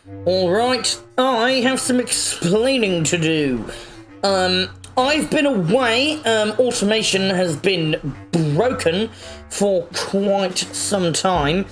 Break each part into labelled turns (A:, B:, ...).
A: Alright, I have some explaining to do. I've been away, automation has been broken for quite some time.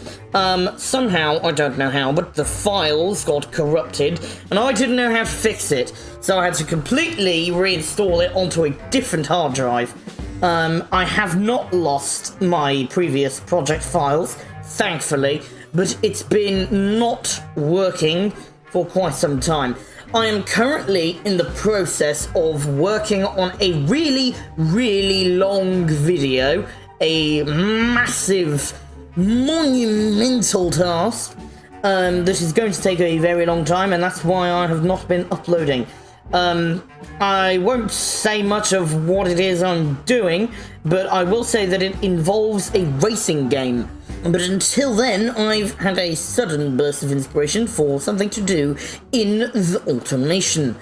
A: Somehow, I don't know how, but the files got corrupted, and I didn't know how to fix it, so I had to completely reinstall it onto a different hard drive. I have not lost my previous project files, thankfully, but it's been not working for quite some time. I am currently in the process of working on a really, really long video, a massive, monumental task that is going to take a very long time, and that's why I have not been uploading. I won't say much of what it is I'm doing, but I will say that it involves a racing game. But until then, I've had a sudden burst of inspiration for something to do in the automation.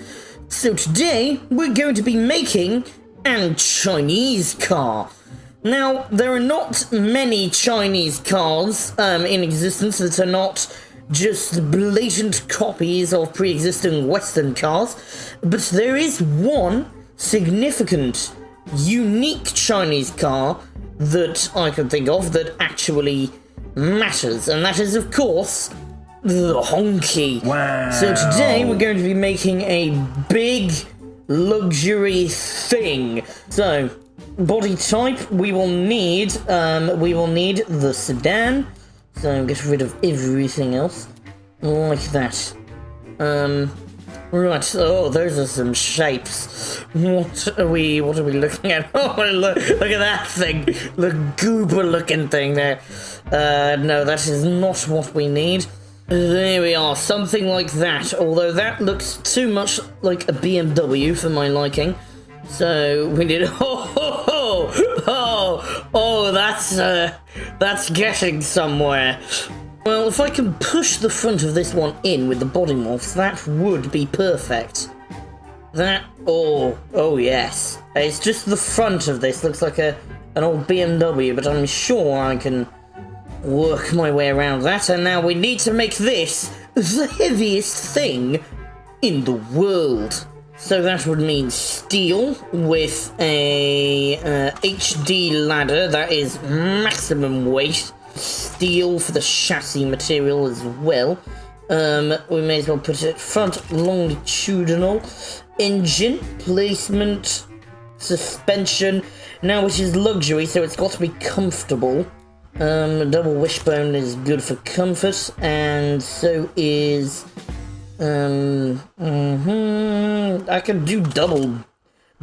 A: So today, we're going to be making a Chinese car. Now, there are not many Chinese cars in existence that are not just blatant copies of pre-existing Western cars, but there is one significant, unique Chinese car that I can think of that actually matters, and that is, of course, the Honky.
B: Wow.
A: So today we're going to be making a big luxury thing. So, body type, we will need the sedan. So get rid of everything else like that. Right, oh, those are some shapes. What are we looking at? Oh, look at that thing. The goober looking thing there. No, that is not what we need. There we are, something like that. Although that looks too much like a BMW for my liking. So we need, that's getting somewhere. Well, if I can push the front of this one in with the body morphs, that would be perfect. Oh yes. It's just the front of this looks like an old BMW, but I'm sure I can work my way around that. And now we need to make this the heaviest thing in the world. So that would mean steel with a HD ladder that is maximum weight. Steel for the chassis material as well. We may as well put it front longitudinal. Engine, placement, suspension. Now it is luxury, so it's got to be comfortable. Double wishbone is good for comfort, and so is I can do double.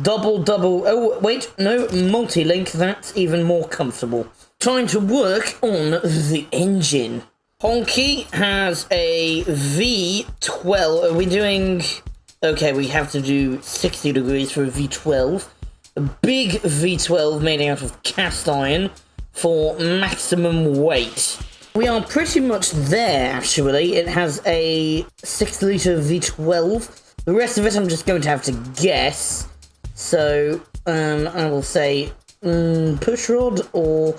A: Oh wait, no, multi-link. That's even more comfortable. Time to work on the engine. Honky has a V12. Are we doing? Okay, we have to do 60 degrees for a V12. A big V12 made out of cast iron for maximum weight. We are pretty much there, actually. It has a 6-litre V12. The rest of it I'm just going to have to guess. So, I will say pushrod or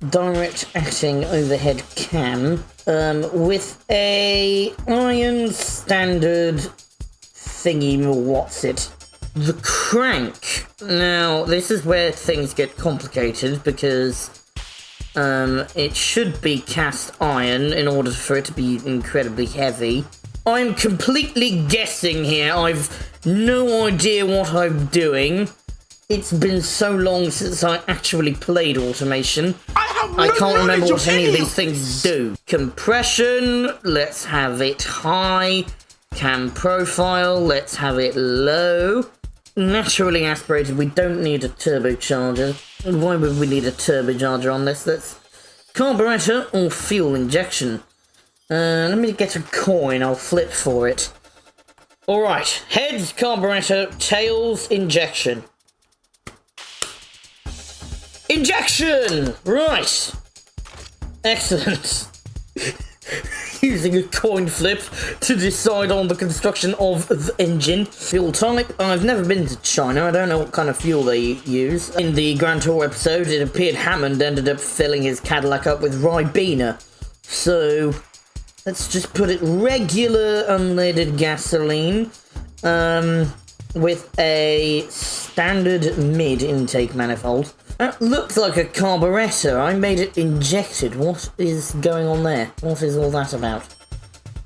A: direct acting overhead cam with a iron standard thingy, what's it? The crank. Now, this is where things get complicated because it should be cast iron in order for it to be incredibly heavy. I'm completely guessing here. I've no idea what I'm doing. It's been so long since I actually played automation. I can't remember what any of these things do. Compression, let's have it high. Cam profile, let's have it low. Naturally aspirated, we don't need a turbocharger. Why would we need a turbocharger on this? That's carburetor or fuel injection. Let me get a coin, I'll flip for it. Alright, heads, carburetor, tails, injection. Injection! Right. Excellent. Using a coin flip to decide on the construction of the engine. Fuel type. I've never been to China. I don't know what kind of fuel they use. In the Grand Tour episode, it appeared Hammond ended up filling his Cadillac up with Ribena. So, Let's just put it regular unleaded gasoline, with a standard mid intake manifold. That looks like a carburetor. I made it injected. What is going on there? What is all that about?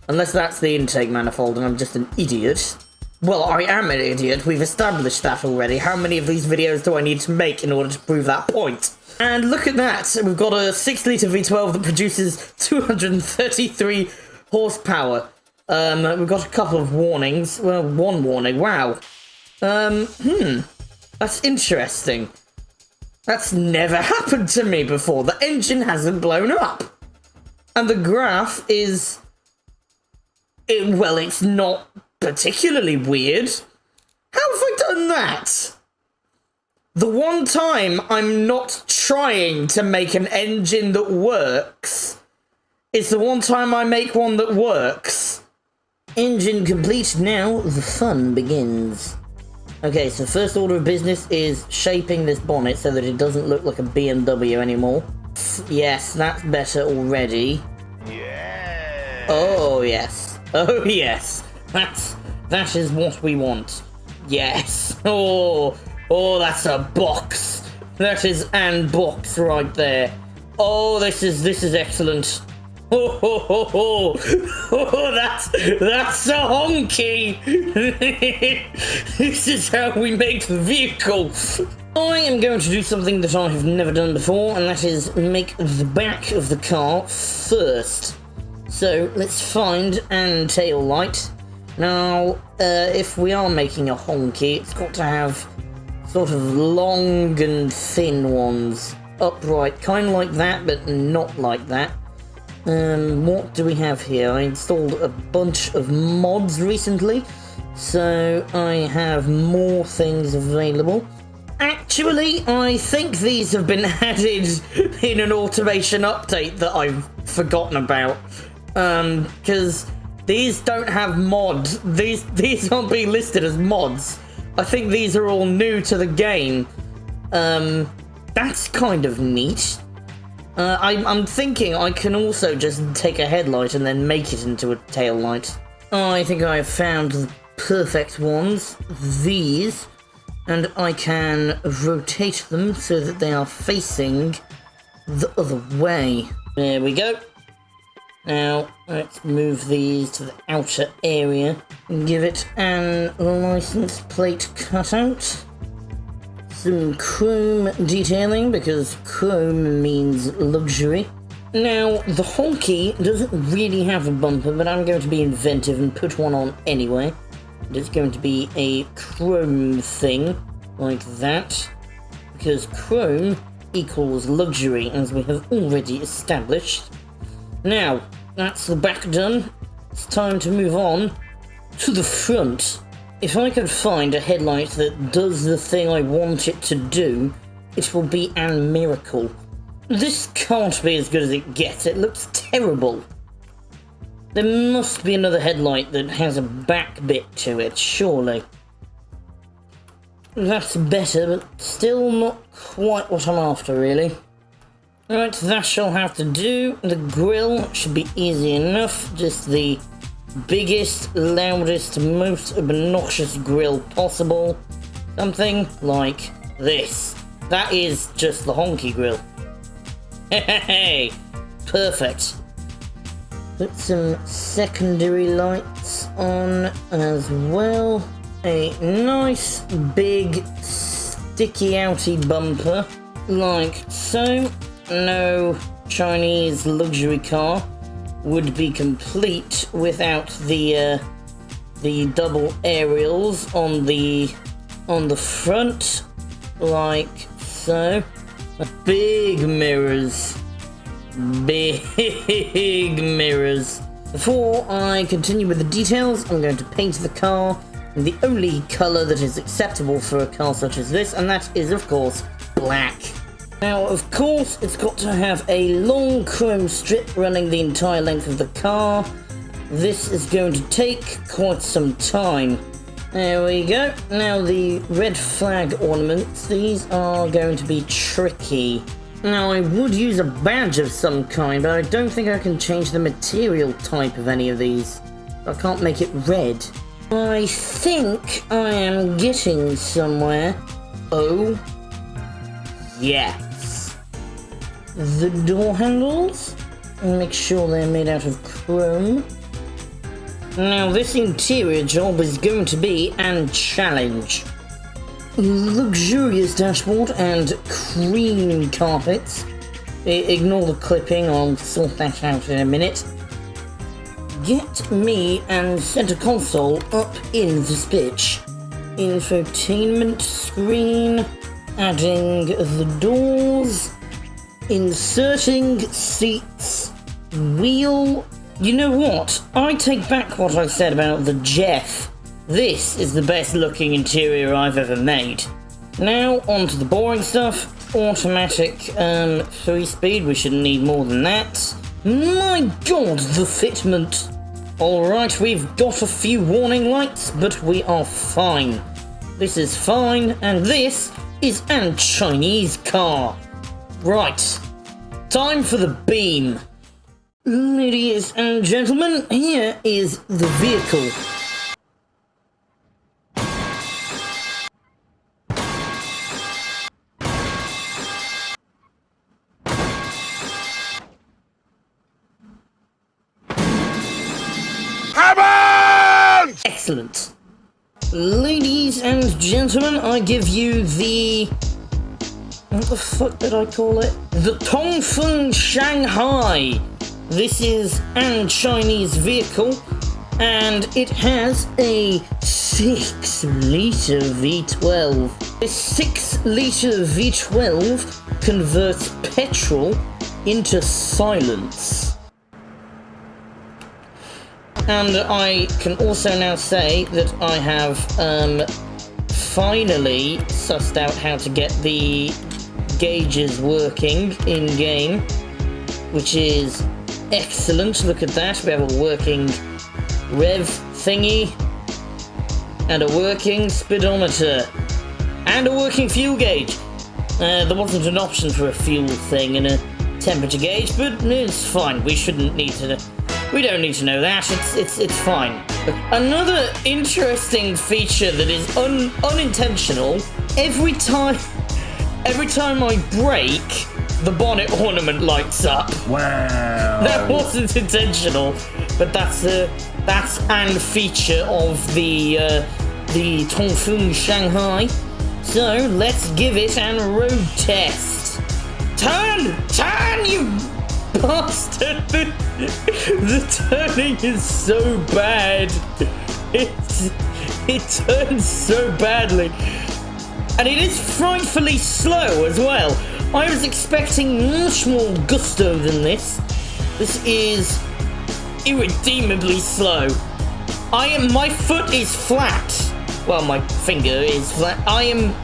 A: Unless that's the intake manifold and I'm just an idiot. Well, I am an idiot. We've established that already. How many of these videos do I need to make in order to prove that point? And look at that. We've got a 6-litre V12 that produces 233 horsepower. We've got a couple of warnings. Well, one warning. Wow. That's interesting. That's never happened to me before. The engine hasn't blown up. And the graph is... well, it's not particularly weird. How have I done that? The one time I'm not trying to make an engine that works is the one time I make one that works. Engine complete, now the fun begins. Okay, so first order of business is shaping this bonnet so that it doesn't look like a BMW anymore. Yes, that's better already. Yeah. Oh yes. Oh yes. That is what we want. Yes. Oh, that's a box. That is an box right there. Oh, this is excellent. Oh, that's a honky. This is how we make the vehicle. I am going to do something that I have never done before, and that is make the back of the car first. So let's find an tail light. Now, if we are making a honky, it's got to have sort of long and thin ones, upright, kind of like that, but not like that. What do we have here? I installed a bunch of mods recently, so I have more things available. Actually, I think these have been added in an automation update that I've forgotten about. Because these don't have mods. These aren't being listed as mods. I think these are all new to the game. That's kind of neat. I'm thinking I can also just take a headlight and then make it into a tail light. I think I have found the perfect ones. These. And I can rotate them so that they are facing the other way. There we go. Now, let's move these to the outer area and give it an license plate cutout. Some chrome detailing, because chrome means luxury. Now, the honky doesn't really have a bumper, but I'm going to be inventive and put one on anyway. It's going to be a chrome thing, like that, because chrome equals luxury, as we have already established. Now, that's the back done. It's time to move on to the front. If I could find a headlight that does the thing I want it to do, it will be a miracle. This can't be as good as it gets. It looks terrible. There must be another headlight that has a back bit to it, surely. That's better, but still not quite what I'm after, really. Right, that shall have to do. The grille should be easy enough. Just the biggest, loudest, most obnoxious grille possible. Something like this. That is just the honky grille. Hey, perfect. Put some secondary lights on as well. A nice big sticky outy bumper, like so. No Chinese luxury car would be complete without the double aerials on the front, like so. Big mirrors. Big mirrors. Before I continue with the details, I'm going to paint the car in the only colour that is acceptable for a car such as this, and that is, of course, black. Now, of course, it's got to have a long chrome strip running the entire length of the car. This is going to take quite some time. There we go. Now, the red flag ornaments, these are going to be tricky. Now, I would use a badge of some kind, but I don't think I can change the material type of any of these. I can't make it red. I think I am getting somewhere. Oh, yes. The door handles. Make sure they're made out of chrome. Now, this interior job is going to be a challenge. Luxurious dashboard and cream carpets. Ignore the clipping, I'll sort that out in a minute. Get me and center console up in this bitch. Infotainment screen, adding the doors, inserting seats, wheel. You know what? I take back what I said about the Jeff. This is the best looking interior I've ever made. Now on to the boring stuff. Automatic 3-speed, we shouldn't need more than that. My god, the fitment. Alright, we've got a few warning lights, but we are fine. This is fine, and this is a Chinese car. Right, time for the beam. Ladies and gentlemen, here is the vehicle. Excellent. Ladies and gentlemen, I give you the... what the fuck did I call it? The Tongfeng Shanghai. This is a Chinese vehicle, and it has a 6-litre V12. This 6-litre V12 converts petrol into silence. And I can also now say that I have finally sussed out how to get the gauges working in-game, which is excellent. Look at that, we have a working rev thingy, and a working speedometer, and a working fuel gauge. There wasn't an option for a fuel thing and a temperature gauge, but it's fine, we don't need to know that, it's fine. Another interesting feature that is unintentional, every time I brake, the bonnet ornament lights up. Wow. That wasn't intentional, but that's an feature of the Tongfeng Shanghai. So let's give it a road test. Turn, you bastard! The turning is so bad. It turns so badly, and it is frightfully slow as well. I was expecting much more gusto than this. This is irredeemably slow. My foot is flat. Well, my finger is flat.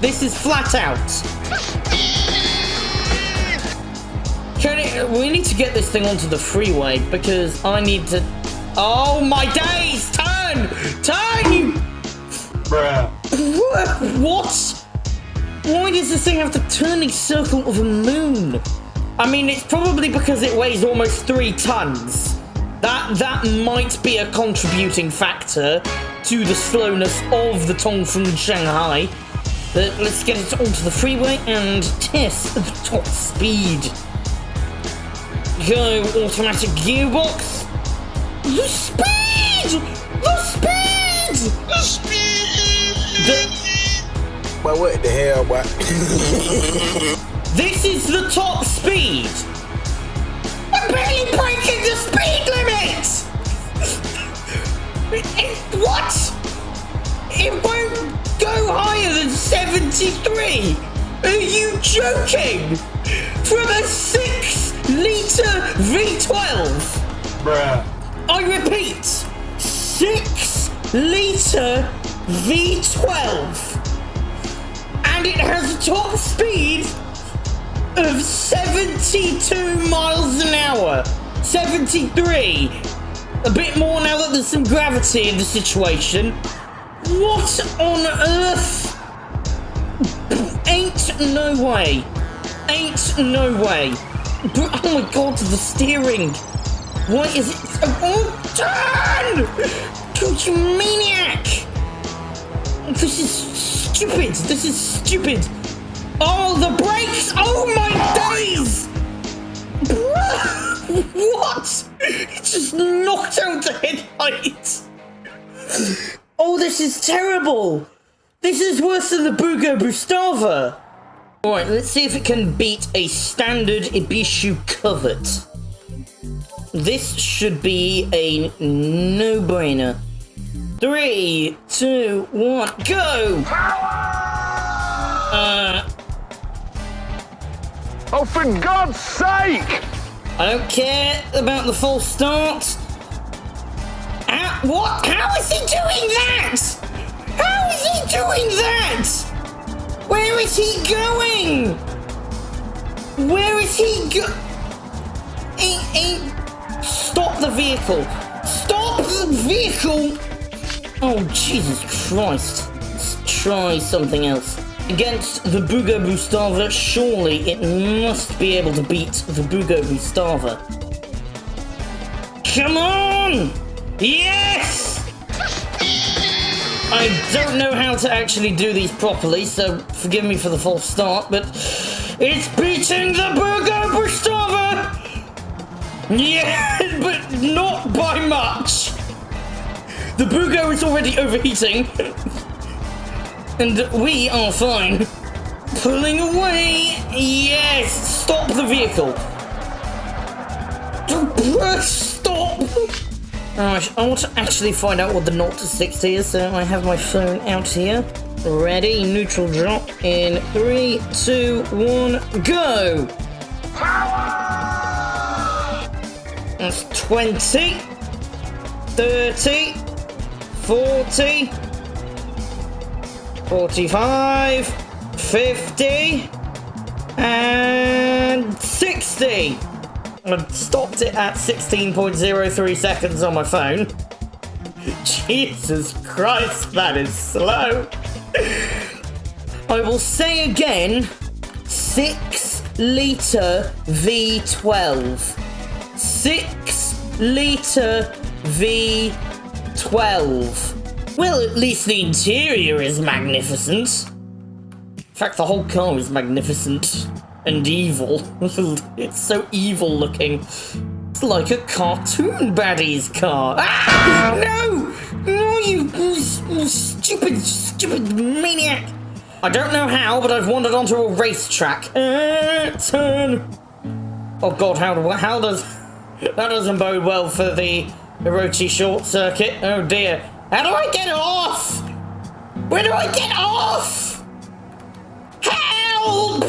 A: This is flat out. We need to get this thing onto the freeway because I need to... Oh my days! Turn! Turn, you... Bruh. What? Why does this thing have to turn a circle of a moon? I mean, it's probably because it weighs almost 3 tons. That might be a contributing factor to the slowness of the Tongfeng Shanghai. But let's get it onto the freeway and test the top speed. Go automatic gearbox. The speed! The speed! The speed!
B: But what the hell, boy?
A: This is the top speed! I'm barely breaking the speed limit! What? It won't go higher than 73! Are you joking? From a 6-litre V12?
B: Bruh.
A: I repeat, 6-litre V12. And it has a top speed of 72 miles an hour. 73. A bit more now that there's some gravity in the situation. What on earth? Ain't no way. ain't no way. But, oh my god, the steering. Why is it so... Oh, turn! God, you maniac! This is stupid. This is stupid. Oh, the brakes! Oh my days! What? It just knocked out the headlights. Oh, this is terrible. This is worse than the Bugo Bustava. Alright, let's see if it can beat a standard Ibishu covert. This should be a no-brainer. 3, 2, 1, go!
C: Oh, for God's sake!
A: I don't care about the false start. What? How is he doing that? How is he doing that? Where is he going? Where is he Stop the vehicle! Stop the vehicle! Oh, Jesus Christ. Let's try something else. Against the Bugo Bustava, surely it must be able to beat the Bugo Bustava. Come on! Yes! I don't know how to actually do these properly, so forgive me for the false start, but it's beating the Bugo Bustava! Yeah, but not by much! The Bugo is already overheating, and we are fine. Pulling away! Yes! Stop the vehicle! Stop! Alright, I want to actually find out what the 0 to 60 is, so I have my phone out here. Ready, neutral drop in 3, 2, 1, go! That's 20, 30, 40, 45, 50, and 60. I stopped it at 16.03 seconds on my phone. Jesus Christ, that is slow. I will say again, 6 litre V12. 6 litre V12. Well, at least the interior is magnificent. In fact, the whole car is magnificent and evil. It's so evil looking. It's like a cartoon baddie's car. Ah! No! No, you stupid maniac! I don't know how, but I've wandered onto a racetrack. Turn! Oh god, how does... That doesn't bode well for the Hirochi short circuit. Oh dear. How do I get off? Where do I get off? Help!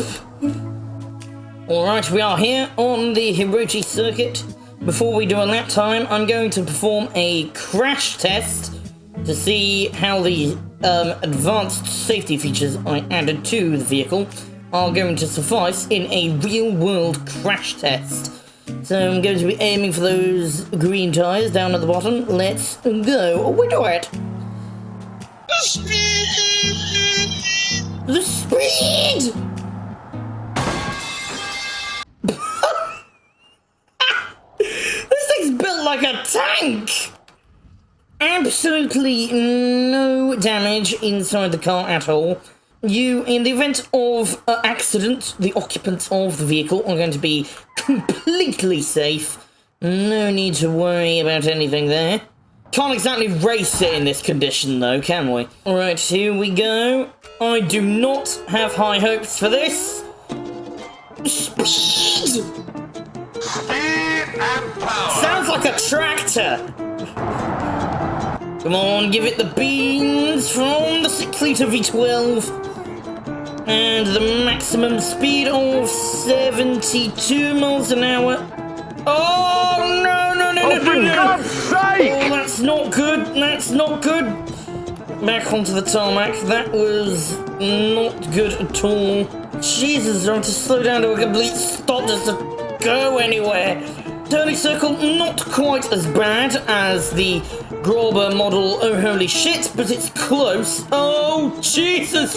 A: Alright, we are here on the Hirochi circuit. Before we do a lap time, I'm going to perform a crash test to see how the advanced safety features I added to the vehicle are going to suffice in a real-world crash test. So I'm going to be aiming for those green tyres down at the bottom. Let's go. We do it. The speed! This thing's built like a tank! Absolutely no damage inside the car at all. In the event of accident, the occupants of the vehicle are going to be completely safe. No need to worry about anything there. Can't exactly race it in this condition though, can we? Alright, here we go. I do not have high hopes for this. Speed!
C: Speed and power!
A: Sounds like a tractor! Come on, give it the beans from the 6 litre V12. And the maximum speed of 72 miles an hour. Oh, no, no, no,
C: Oh,
A: no,
C: for
A: no, no.
C: God's sake!
A: Oh, that's not good. That's not good. Back onto the tarmac. That was not good at all. Jesus, I have to slow down to a complete stop just to go anywhere. Turning circle, not quite as bad as the Grober model. Oh, holy shit, but it's close. Oh, Jesus.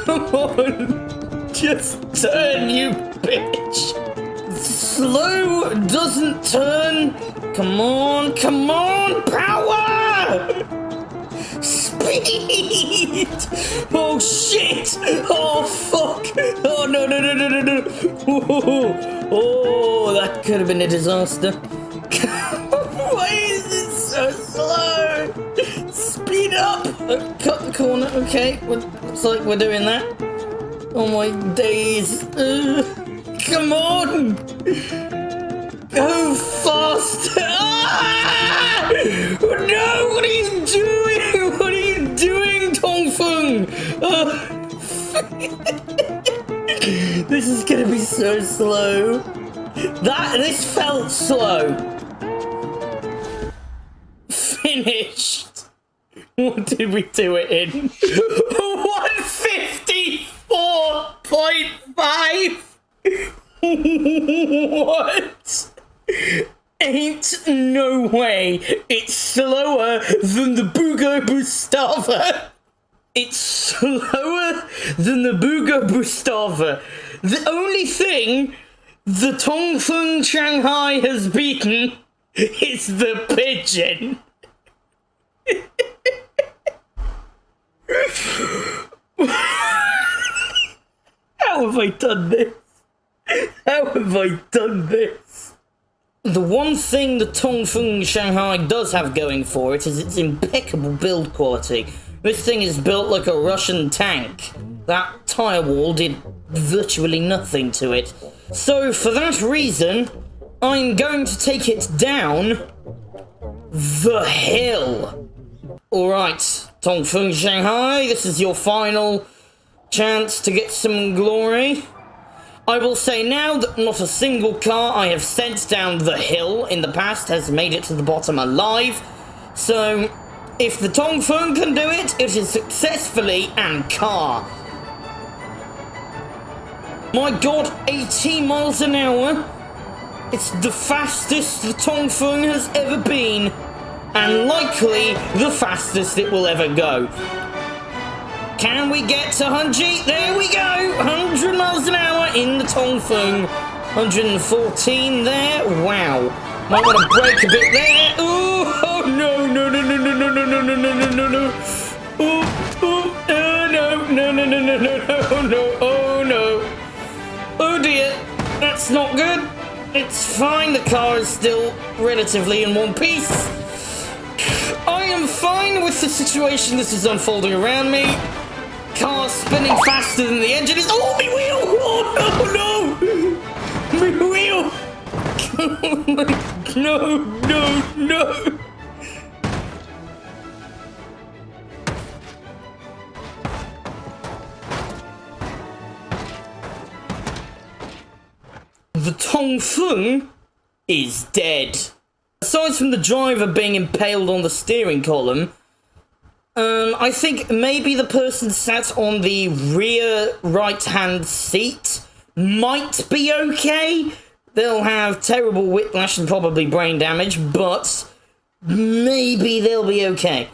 A: Come on. Just turn, you bitch! Slow doesn't turn! Come on, power! Speed! Oh shit! Oh fuck! Oh no. Oh, that could have been a disaster. Why is it so slow? Speed up! Cut the corner, okay. Looks like we're doing that. Oh my days. Come on! Go faster! Ah! No! What are you doing? What are you doing, Tongfeng? This is gonna be so slow. This felt slow. Finished. What did we do it in? 154.5. What? Ain't no way it's slower than the Bugo Bustava. It's slower than the Bugo Bustava. The only thing the Tongfeng Shanghai has beaten is the pigeon. How have I done this? How have I done this? The one thing the Tongfeng Shanghai does have going for it is its impeccable build quality. This thing is built like a Russian tank. That tyre wall did virtually nothing to it. So for that reason, I'm going to take it down the hill. Alright, Tongfeng Shanghai, this is your final chance to get some glory. I will say now that not a single car I have sent down the hill in the past has made it to the bottom alive. So, if the Tongfeng can do it, it is successfully and car. My god, 80 miles an hour. It's the fastest the Tongfeng has ever been. And likely the fastest it will ever go. Can we get to 100? There we go! 100 miles an hour in the Tongfeng. 114 there. Wow. Might want to brake a bit there. Ooh, oh no. Ooh, no. Oh no. Oh dear. That's not good. It's fine. The car is still relatively in one piece. I am fine with the situation this is unfolding around me. Car spinning faster than the engine is. Oh, me wheel! Oh no! Me wheel! No! The Tongfeng is dead. Aside from the driver being impaled on the steering column, I think maybe the person sat on the rear right-hand seat might be okay. They'll have terrible whiplash and probably brain damage, but maybe they'll be okay.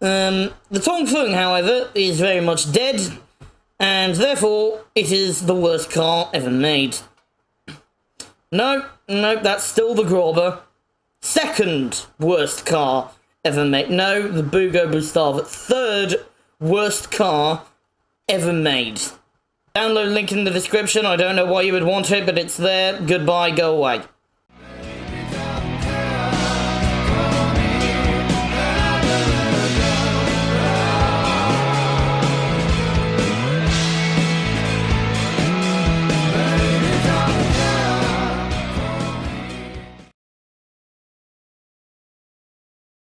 A: The Tongfeng, however, is very much dead, and therefore it is the worst car ever made. No, that's still the Grauber. Second worst car ever made. No, the Bugo Bustava. Third worst car ever made. Download link in the description. I don't know why you would want it, but it's there. Goodbye, go away.